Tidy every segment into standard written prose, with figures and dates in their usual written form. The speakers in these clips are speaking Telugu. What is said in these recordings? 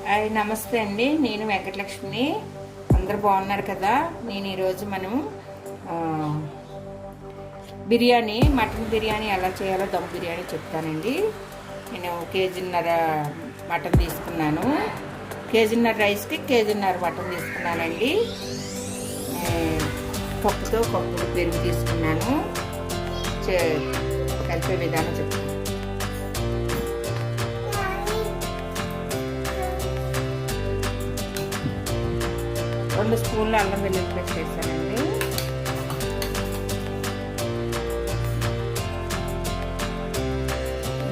నమస్తే అండి. నేను వెంకటలక్ష్మిని. అందరు బాగున్నారు కదా. నేను ఈరోజు బిర్యానీ, మటన్ బిర్యానీ ఎలా చేయాలో దమ్ బిర్యానీ చెప్తానండి. నేను కేజీన్నర మటన్ తీసుకున్నాను. కేజీన్నర రైస్కి కేజీన్నర మటన్ తీసుకున్నానండి. కప్పుతో కప్పు పెరుగు తీసుకున్నాను. కలిపే విధానం చెప్తాను. 2 స్పూన్లు అల్లం వెల్లుల్లి పేస్ట్ వేసానండి.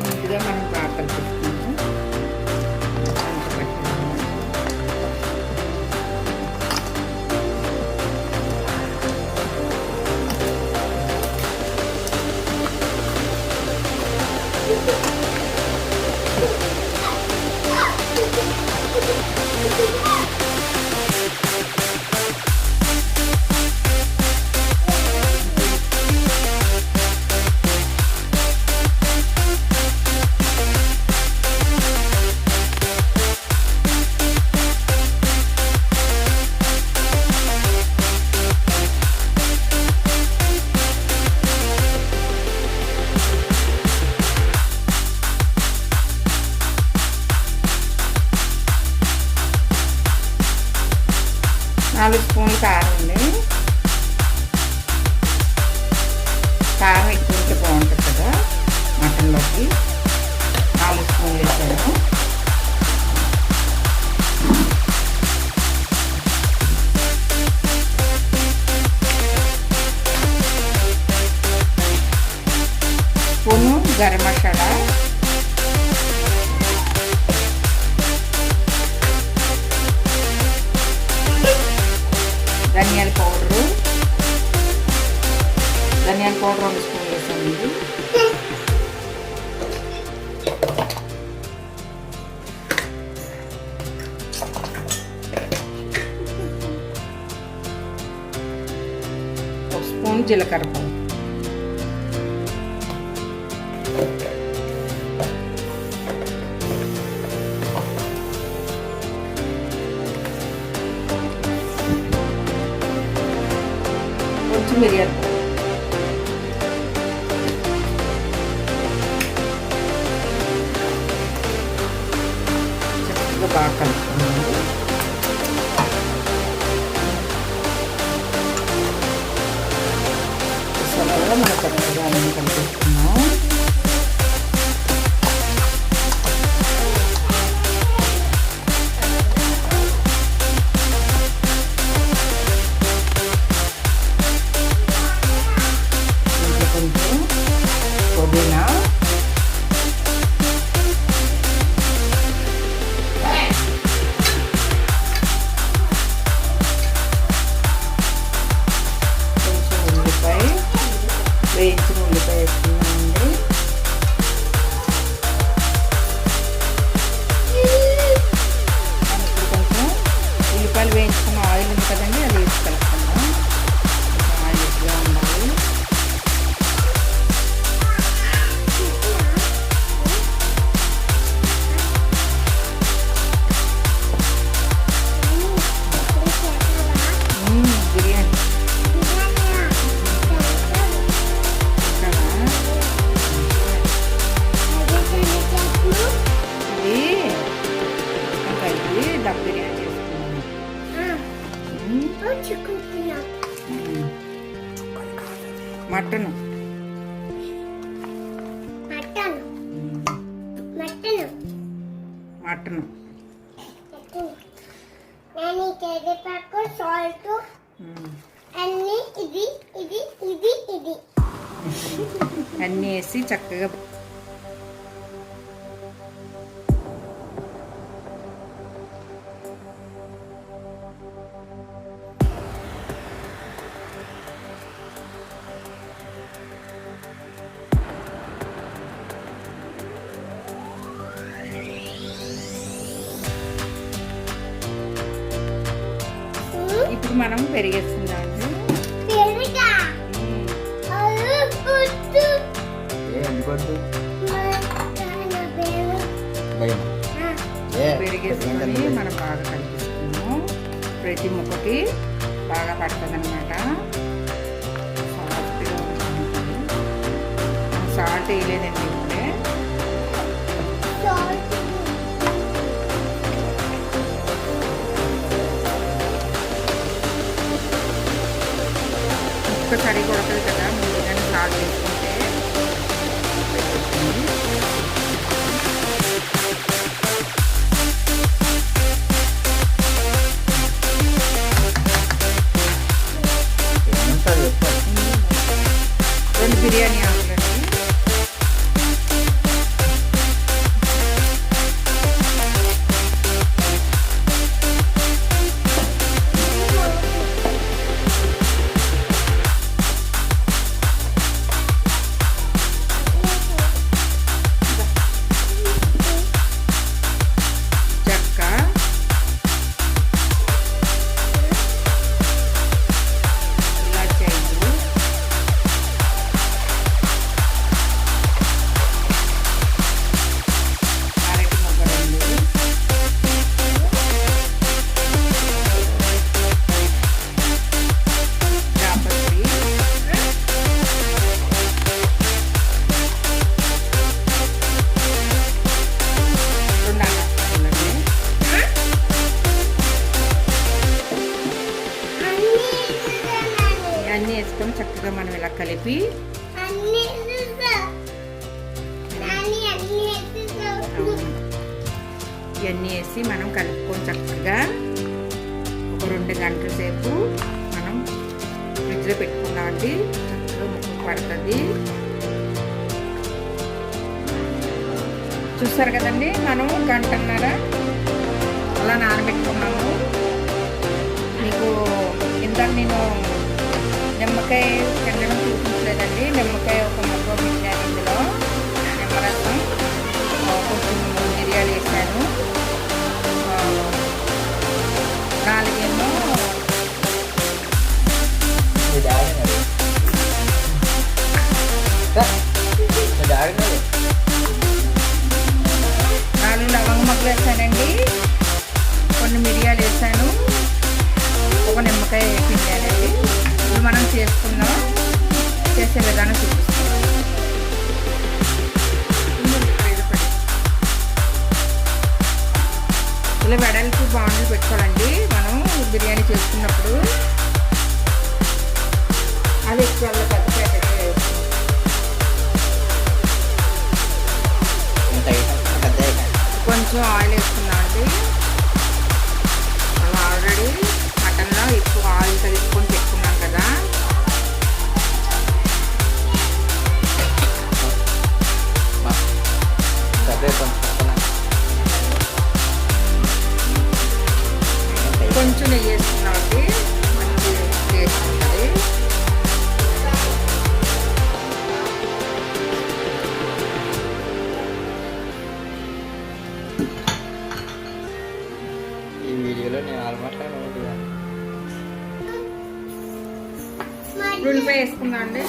ముందుగా మనం బాగా కలుపుతున్నాము. నాలుగు స్పూన్లు కారం అండి. కారం ఎక్కువ ఉంటే బాగుంటుంది కదా మటన్లోకి. 4 స్పూన్లు వేసాను. స్పూను గరం మసాలా, ధనియాల పౌడరు 2 స్పూన్లు వేసానండి. ఒక స్పూన్ జీలకర్ర పౌడర్, కొంచెం మిరియాలు, చక్కగా బాగా కలుపుకున్నాము. మసాలాగా మనం చక్కగా అన్ని కలిపేసుకున్నాం. పుదీనా, కొంచెం ఉల్లిపాయ, వేయించిన ఉల్లిపాయ వేసుకున్నామండి. ఇప్పుడు కొంచెం ఉల్లిపాయలు వేయించుకున్న ఆయిల్ ఉంది కదండి, అది వేసి కలుపుకుందాం. కొంచెం ఆయిల్ ఎక్కువగా ఉండాలి. బిర్యానీ కలిపి దమ్ బిర్యానీ చేసుకున్నాము. మటన్ మటన్ సాల్ట్ అన్ని ఇది అన్నీ వేసి చక్కగా ఇప్పుడు మనం పెరిగేస్తున్నామండి. పెరిగేసుకొని మనం బాగా కలిపిస్తున్నాము. ప్రతి ముక్కకి బాగా పడుతుంది అనమాట. సాఫ్ట్గా ఉంటుంది. సాల్ట్ వేయలేదండి ఇప్పుడే. ముక్క సరిగా ఉడకదు కదా, ముందుగానే సాల్ట్ వేసుకుంటే. రెండు బిర్యానీ ఆకులండి. చెక్క, ఇలాచీలు, అరటి మొగ్గ రెండు, జాపత్రి, రెండు అనాసపువ్వులండి. ఇవన్నీ వేసుకొని చక్కగా మనం ఇలా కలిపి ఇవన్నీ వేసి మనం కలుపుకొని చక్కగా ఒక 2 గంటల సేపు మనం ఫ్రిడ్జ్లో పెట్టుకున్నామండి. చక్కగా ముక్కకు పడుతుంది. చూస్తారు కదండి, మనం 1 గంటన్నర అలా నానబెట్టుకున్నాము. మీకు ఇందాక నేను నిమ్మకాయ తినడం చూపించలేదండి. నిమ్మకాయ ఒక ముక్క పెట్టాను. ఇందులో నిమ్మరసం, కొంచెం మిరియాలు వేసాను. 4 ఏమో లవంగ మొక్కలు వేసానండి. కొన్ని మిరియాలు వేసాను. ఒక నిమ్మకాయ పిండానండి. ఇప్పుడు మనం చేసుకుందాం. చేసే విధానం చూపిస్తాం. ఇలా వెడల్పు బాండ్లు పెట్టుకోవాలండి మనం బిర్యానీ చేసుకున్నప్పుడు. అది ఎక్కువ పెద్ద ప్యాకెట్ కొంచెం ఆయిల్ వేసుకున్నామండి. మనం ఆల్రెడీ మటన్లో ఎక్కువ ఆయిల్ కలుపుకొని పెట్టుకున్నాం కదా. కొంచెం నెయ్యి వేసుకున్నామండి. మంచి టేస్ట్ ఉంటుంది. ఈ వీడియోలో నేను ఆల్మోస్ట్ ఉల్లిపాయ వేసుకుందాం అండి.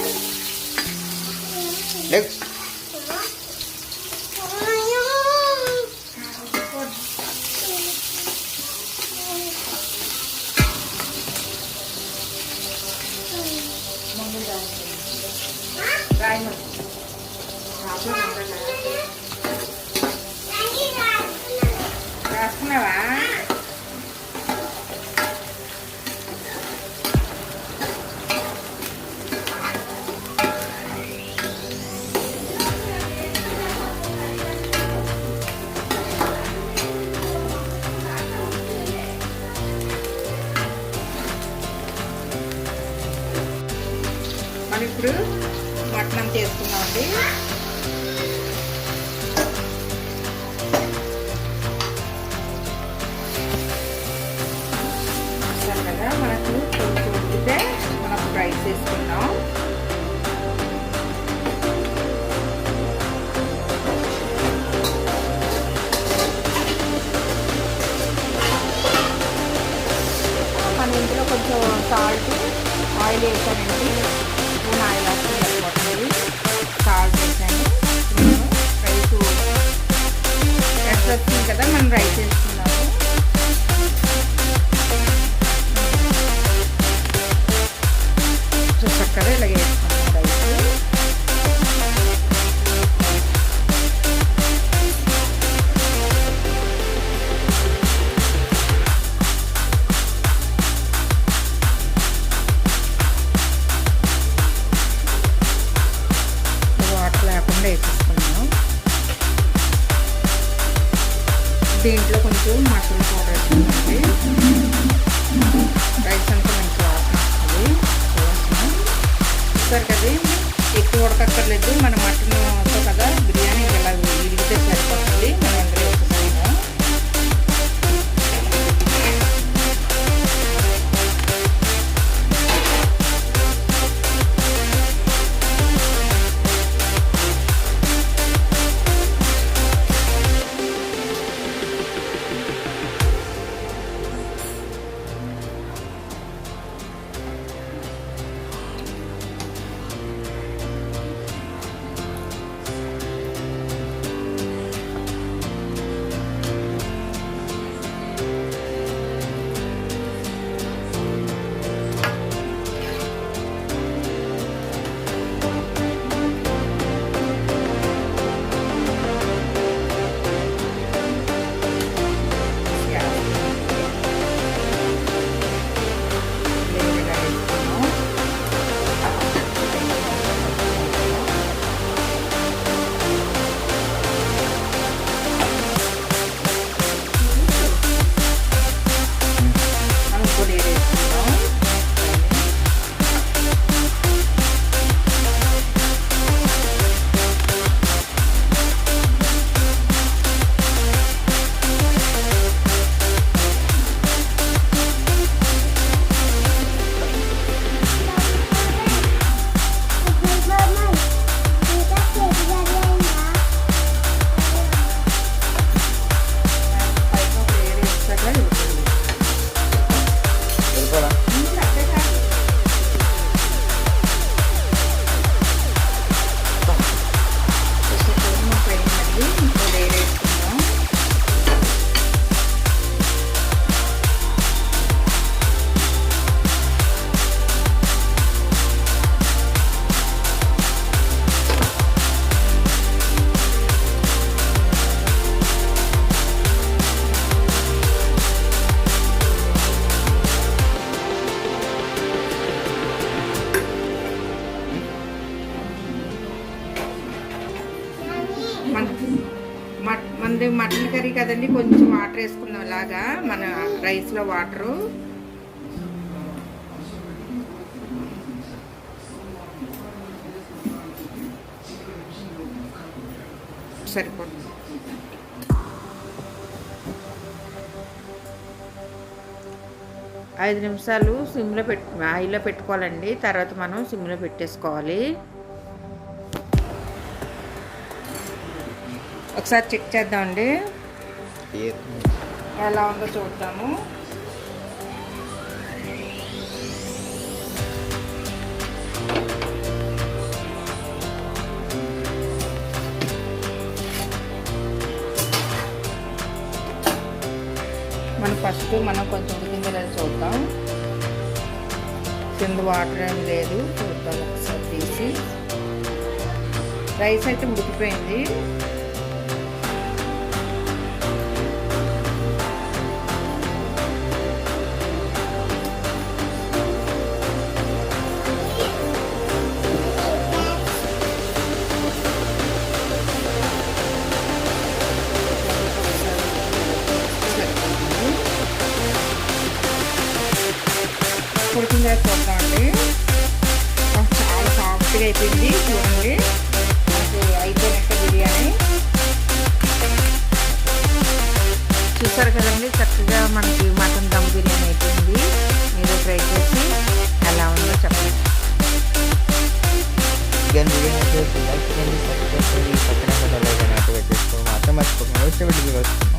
రాసుకున్నావా? మనం ఇప్పుడు మటన్ చేసుకున్నామండి. కదా మనకు కొంచెం ఉడికితే మనం ఫ్రై చేసుకుందాం. మన ఇందులో కొంచెం సాల్ట్, ఆయిల్ వేసానండి. స్పూన్ ఆయిల్ వేస్తే సరిపోతుంది. సాల్ట్ వేసాను. రైస్ వస్తుంది కదా, మనం రైస్ వేసుకున్నాము. చక్కగా ఇలాగ వేసుకున్నాం రైస్. వాటర్ లేకుండా వేసేసుకున్నాము. దీంట్లో కొంచెం మసాలా పౌడర్ వేసుకుందండి. రైస్ అంతా మంచి వాసన వస్తుంది. చూస్తారు కదా, ఎక్కువ ఉడకక్కర్లేదు. మన మటన్తో కదా బిర్యానీ ఇలా విరిగితే సరిపోతుంది. మనం అందరూ వేసుకున్నాము. మనది మటన్ కర్రీ కదండి, కొంచెం వాటర్ వేసుకున్నాం. ఇలాగా మన రైస్లో వాటరు సరిపోతుంది. ఐదు నిమిషాలు సిమ్లో హైలో పెట్టుకోవాలండి. తర్వాత మనం సిమ్లో పెట్టేసుకోవాలి. ఒకసారి చెక్ చేద్దామండి, ఎలా ఉందో చూద్దాము. మనం కొంచెం ఉడికిందో లేదో చూద్దాం. కింద వాటర్ ఏం లేదు, చూద్దాం ఒకసారి తీసి. రైస్ అయితే ఉడికిపోయింది. ఉడికిందా చూద్దామండి. చాలా సాఫ్ట్గా అయిపోయింది. చూడండి, మనకి అయిపోయినట్టు బిర్యానీ. చూసారు కదండి, చక్కగా మనకి మటన్ దమ్ బిర్యానీ అయిపోయింది. మీరు ట్రై చేసి ఎలా ఉందో చెప్పండి. చికెన్ బిర్యానీ లైక్ చేయండి, సబ్స్క్రైబ్ చేయండి, పక్కన బెల్ ఐకాన్ యాక్టివేట్ చేసుకోవడం మాత్రం మర్చిపోకండి. వచ్చే వీడియో వస్తుంది.